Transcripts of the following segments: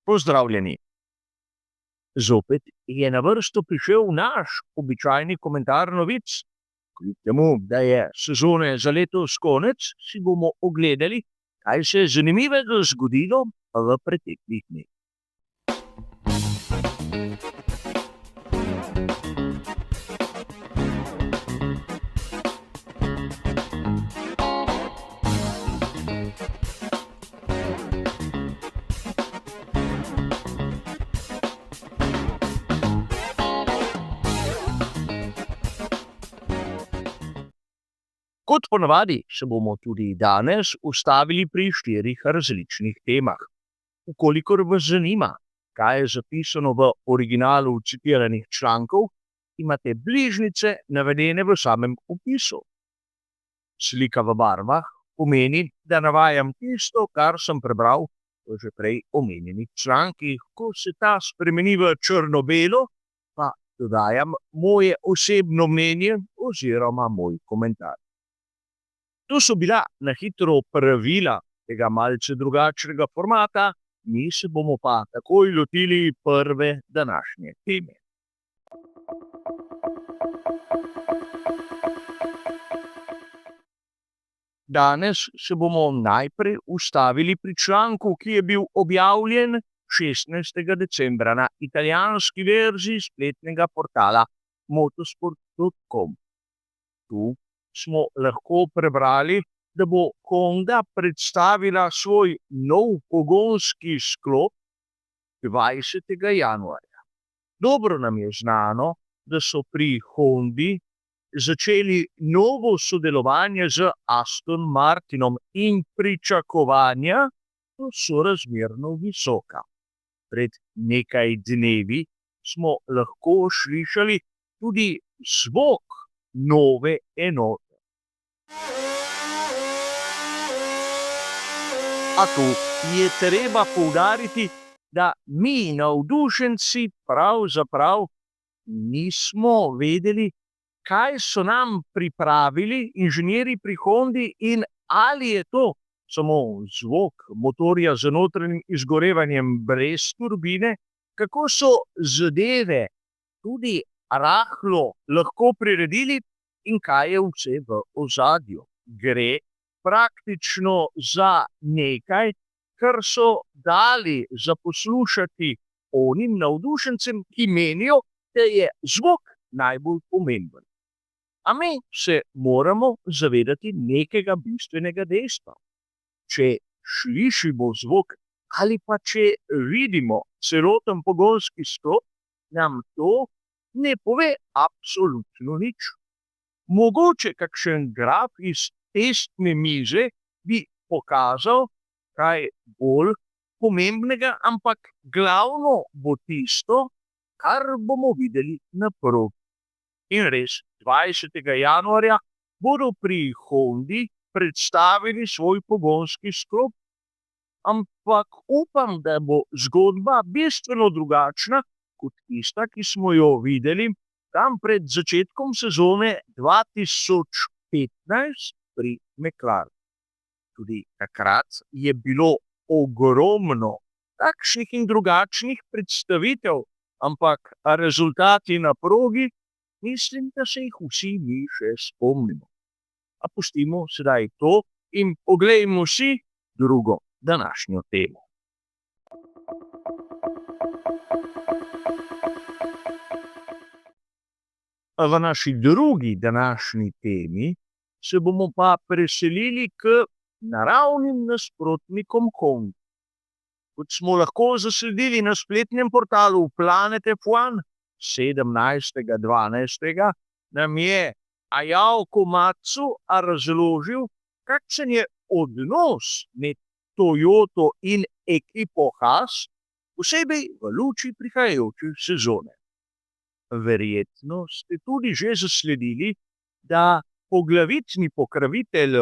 Pozdravljeni. Zopet je na vrsto prišel naš običajni komentar novic. Kljub temu, da je sezone za letos konec, si bomo ogledali, kaj se je zanimivega zgodilo v preteklih dneh. Kot ponavadi se bomo tudi danes ustavili pri 4 različnih temah. Vkolikor vas zanima, kaj je zapisano v originalu citiranih člankov, imate bližnjice navedene v samem opisu. Slika v barvah pomeni, da navajam tisto, kar sem prebral v že prej omenjenih člankih. Ko se ta spremeni v črno-belo, pa dodajam moje osebno mnenje oziroma moj komentar. To so bila na hitro pravila tega malce drugačnega formata, mi se bomo pa takoj lotili prve današnje teme. Danes se bomo najprej ustavili pri članku, ki je bil objavljen 16. decembra na italijanski verziji spletnega portala motosport.com. Tu smo lahko prebrali, da bo Honda predstavila svoj nov pogonski sklop 20. januarja. Dobro nam je znano, da so pri Hondi začeli novo sodelovanje z Aston Martinom in pričakovanja so sorazmerno visoka. Pred nekaj dnevi smo lahko slišali tudi zvok nove enote. A tu je treba poudariti, da mi navdušenci pravzaprav nismo vedeli, kaj so nam pripravili inženirji pri Hondi in ali je to samo zvok motorja z notranjim izgorevanjem brez turbine, kako so zadeve tudi rahlo lahko priredili in kaj je vse v ozadju. Gre praktično za nekaj, kar so dali za poslušati onim navdušencem, ki menijo, da je zvok najbolj pomemben. A mi se moramo zavedati nekega bistvenega dejstva. Če slišimo zvok ali pa če vidimo celoten pogonski sklop, nam to ne pove absolutno nič. Mogoče kakšen graf iz testne mize bi pokazal kaj bolj pomembnega, ampak glavno bo tisto, kar bomo videli na progi. In res, 20. januarja bodo pri Hondi predstavili svoj pogonski sklop, ampak upam, da bo zgodba bistveno drugačna kot tista, ki smo jo videli tam pred začetkom sezone 2015 pri McLarenu. Tudi takrat je bilo ogromno takšnih in drugačnih predstavitev, ampak rezultati na progi, mislim, da se jih vsi mi še spomnimo. A pustimo sedaj to in poglejmo si drugo današnjo temo. V naši drugi današnji temi se bomo pa preselili k naravnim nasprotnikom Honda. Kot smo lahko zasledili na spletnem portalu Planet F1 17.12. nam je Ayao Komatsu razložil, kakšen je odnos med Toyoto in ekipo Haas, posebej v luči prihajajoče sezone. Verjetno ste tudi že zasledili, da poglavitni pokrovitelj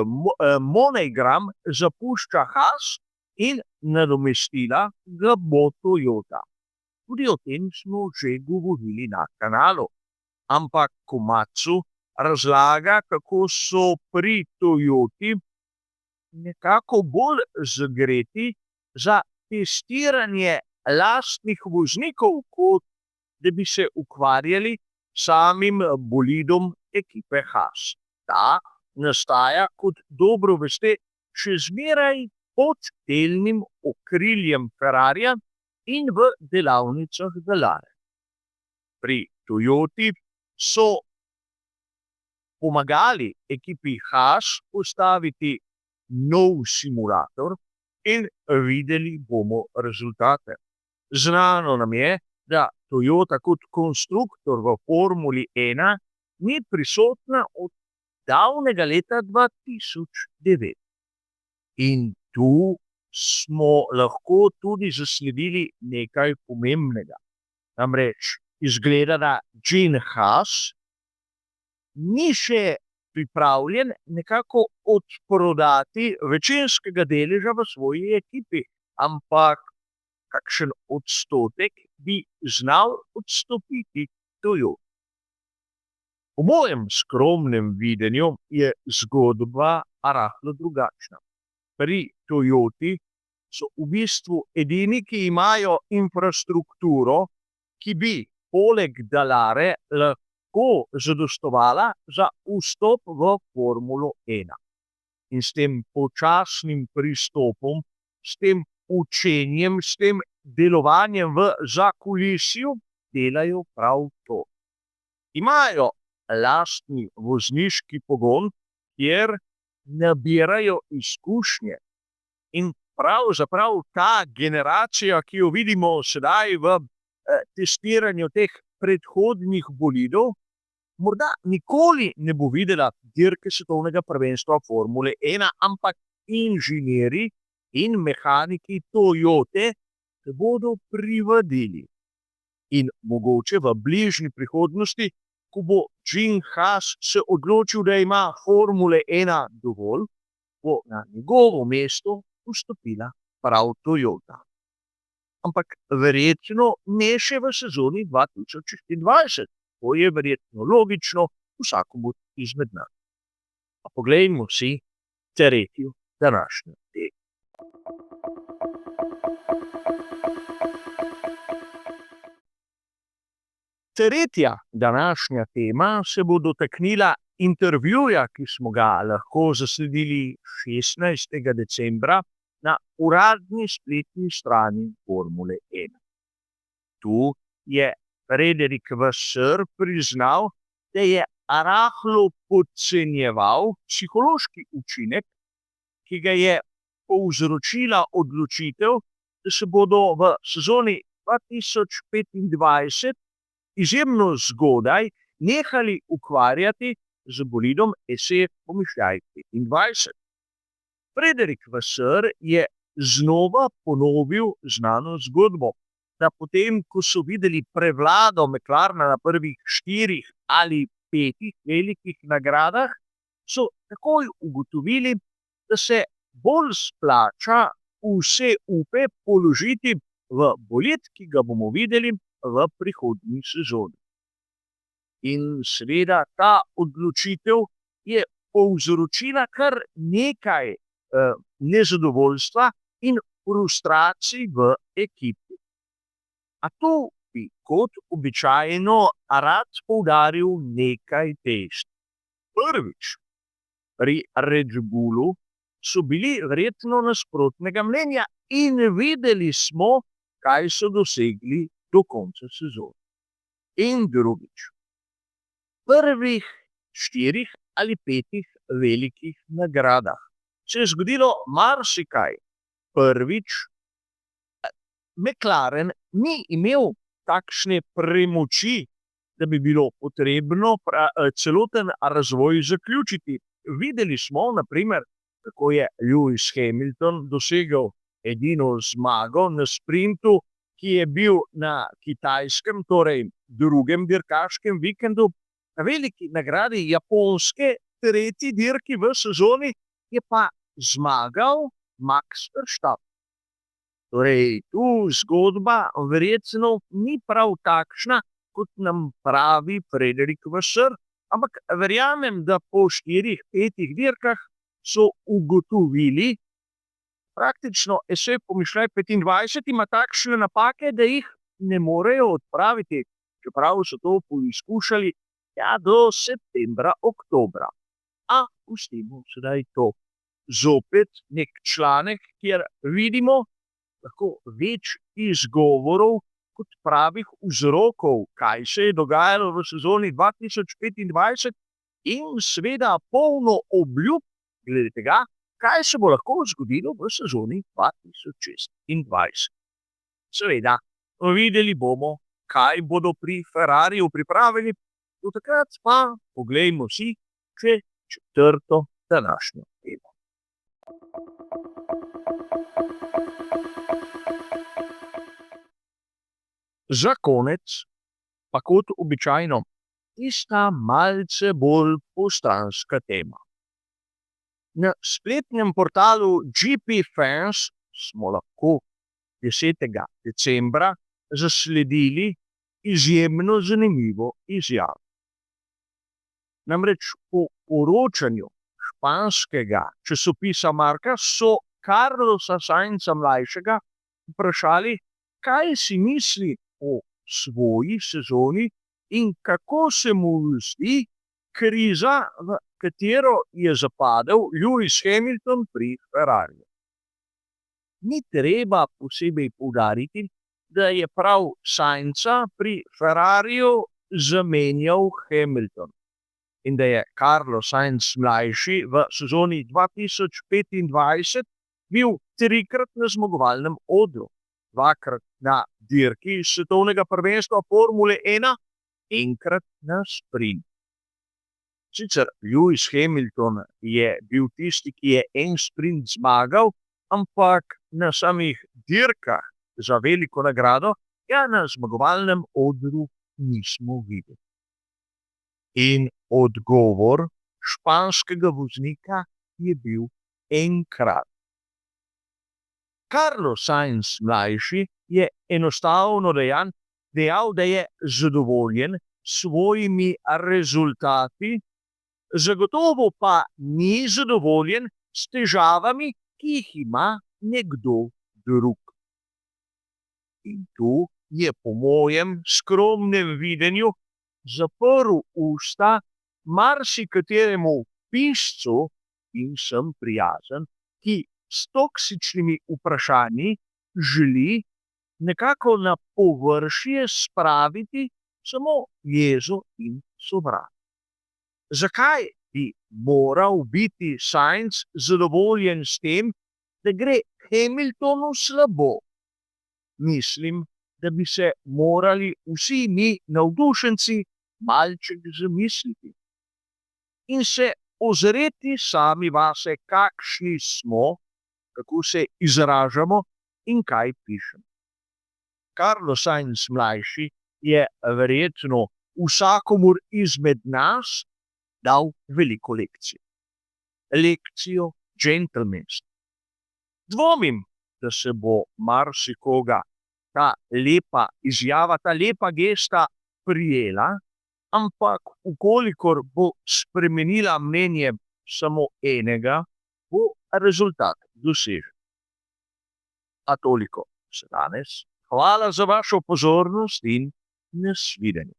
Monogram zapušča Haas in nadomestila ga bo Toyota. Tudi o tem smo že govorili na kanalu. Ampak Komatsu razlaga, kako so pri Toyoti nekako bolj zagreti za testiranje lastnih voznikov, kot da bi se ukvarjali samim bolidom ekipe Haas. Ta nastaja, kot dobro veste, še zmeraj pod delnim okriljem Ferrarija in v delavnicah Dallara. Pri Toyoti so pomagali ekipi Haas postaviti nov simulator in videli bomo rezultate. Znano nam je, da Toyota kot konstruktor v Formuli 1 ni prisotna od davnega leta 2009. In tu smo lahko tudi zasledili nekaj pomembnega. Namreč izgleda, da Gene Haas ni še pripravljen nekako odprodati večinskega deleža v svoji ekipi, ampak kakšen odstotek bi znal odstopiti Toyota. Po mojem skromnem videnju je zgodba rahlo drugačna. Pri Toyoti so v bistvu edini, ki imajo infrastrukturo, ki bi poleg Dallare lahko zadostovala za vstop v Formulo 1. In s tem počasnim pristopom, s tem učenjem, s tem delovanjem v zakulisju delajo prav to. Imajo lastni vozniški pogon, kjer nabirajo izkušnje. In pravzaprav ta generacija, ki jo vidimo sedaj v testiranju teh predhodnih bolidov, morda nikoli ne bo videla dirke svetovnega prvenstva Formule 1, ampak inženirji in mehaniki Toyote se bodo privadili. In mogoče v bližnji prihodnosti, ko bo Gene Haas se odločil, da ima Formule 1 dovolj, bo na njegovo mesto vstopila prav Toyota. Ampak verjetno ne še v sezoni 2024. To je verjetno logično vsakomur izmed nas. Pa poglejmo si tretjo današnjo tekmo. Tretja današnja tema se bo dotaknila intervjuja, ki smo ga lahko zasledili 16. decembra na uradni spletni strani Formule 1. Tu je Frédéric Vasseur priznal, da je rahlo podcenjeval psihološki učinek, ki ga je povzročila odločitev, da se bodo v sezoni 2025 izjemno zgodaj nehali ukvarjati z bolidom SF-25. Frédéric Vasseur je znova ponovil znano zgodbo, da potem, ko so videli prevlado McLarena na prvih 4 ali 5 velikih nagradah, so takoj ugotovili, da se bolj splača vse upe položiti v bolid, ki ga bomo videli v prihodnji sezoni. In seveda ta odločitev je povzročila kar nekaj nezadovoljstva in frustracij v ekipi. A tu bi kot običajno rad poudaril nekaj dejstev. Prvič, pri Red Bullu so bili verjetno nasprotnega mnenja in videli smo, kaj so dosegli do konca sezone. In drugič, prvih 4 ali 5 velikih nagradah se je zgodilo marsikaj. Prvič, McLaren ni imel takšne premoči, da bi bilo potrebno celoten razvoj zaključiti. Videli smo, na primer, kako je Lewis Hamilton dosegel edino zmago na sprintu, ki je bil na kitajskem, torej drugem dirkaškem vikendu, na veliki nagradi Japonske, 3. dirki v sezoni, je pa zmagal Max Verstappen. Torej, tu zgodba verjetno ni prav takšna, kot nam pravi Frédéric Vasseur, ampak verjamem, da po 4-5 dirkah so ugotovili, praktično esej Pomišljaj 25 ima takšne napake, da jih ne morejo odpraviti, čeprav so to poizkušali do septembra, oktobra. A pustimo sedaj to. Zopet nek članek, kjer vidimo lahko več izgovorov kot pravih vzrokov, kaj se je dogajalo v sezoni 2025 in seveda polno obljub glede tega, kaj se bo lahko zgodilo v sezoni 2026. Seveda, videli bomo, kaj bodo pri Ferrariju pripravili, do takrat pa poglejmo si še četrto današnjo temo. Za konec pa kot običajno tista malce bolj postranska tema. Na spletnem portalu GP Fans smo lahko 10. decembra zasledili izjemno zanimivo izjavo. Namreč po poročanju španskega časopisa Marca so Carlosa Sainza mlajšega vprašali, kaj si misli o svoji sezoni in kako se mu zdi kriza, v katero je zapadel Lewis Hamilton pri Ferrariju. Ni treba posebej poudariti, da je prav Sainza pri Ferrariju zamenjal Hamilton in da je Carlos Sainz mlajši v sezoni 2025 bil 3-krat na zmagovalnem odru, 2-krat na dirki svetovnega prvenstva Formule 1, enkrat na sprint. Sicer Lewis Hamilton je bil tisti, ki je en sprint zmagal, ampak na samih dirkah za veliko nagrado na zmagovalnem odru nismo videli. In odgovor španskega voznika je bil enkrat. Carlos Sainz mlajši je enostavno dejal, da je zadovoljen s svojimi rezultati, zagotovo pa ni zadovoljen s težavami, ki jih ima nekdo drug. In tu je po mojem skromnem videnju zaprl usta marsikateremu piscu, in sem prijazen, ki s toksičnimi vprašanji želi nekako na površje spraviti samo jezo in sovraštvo. Zakaj bi moral biti Sainz zadovoljen s tem, da gre Hamiltonu slabo? Mislim, da bi se morali vsi mi navdušenci malček zamisliti in se ozreti sami vase, kakšni smo, kako se izražamo in kaj pišemo. Carlos Sainz mlajši je verjetno vsakomur izmed nas dal veliko lekcijo. Lekcijo džentelmenstva. Dvomim, da se bo marsikoga ta lepa izjava, ta lepa gesta prijela, ampak ukolikor bo spremenila mnenje samo enega, bo rezultat dosežen. A toliko za danes. Hvala za vašo pozornost in nasvidenje.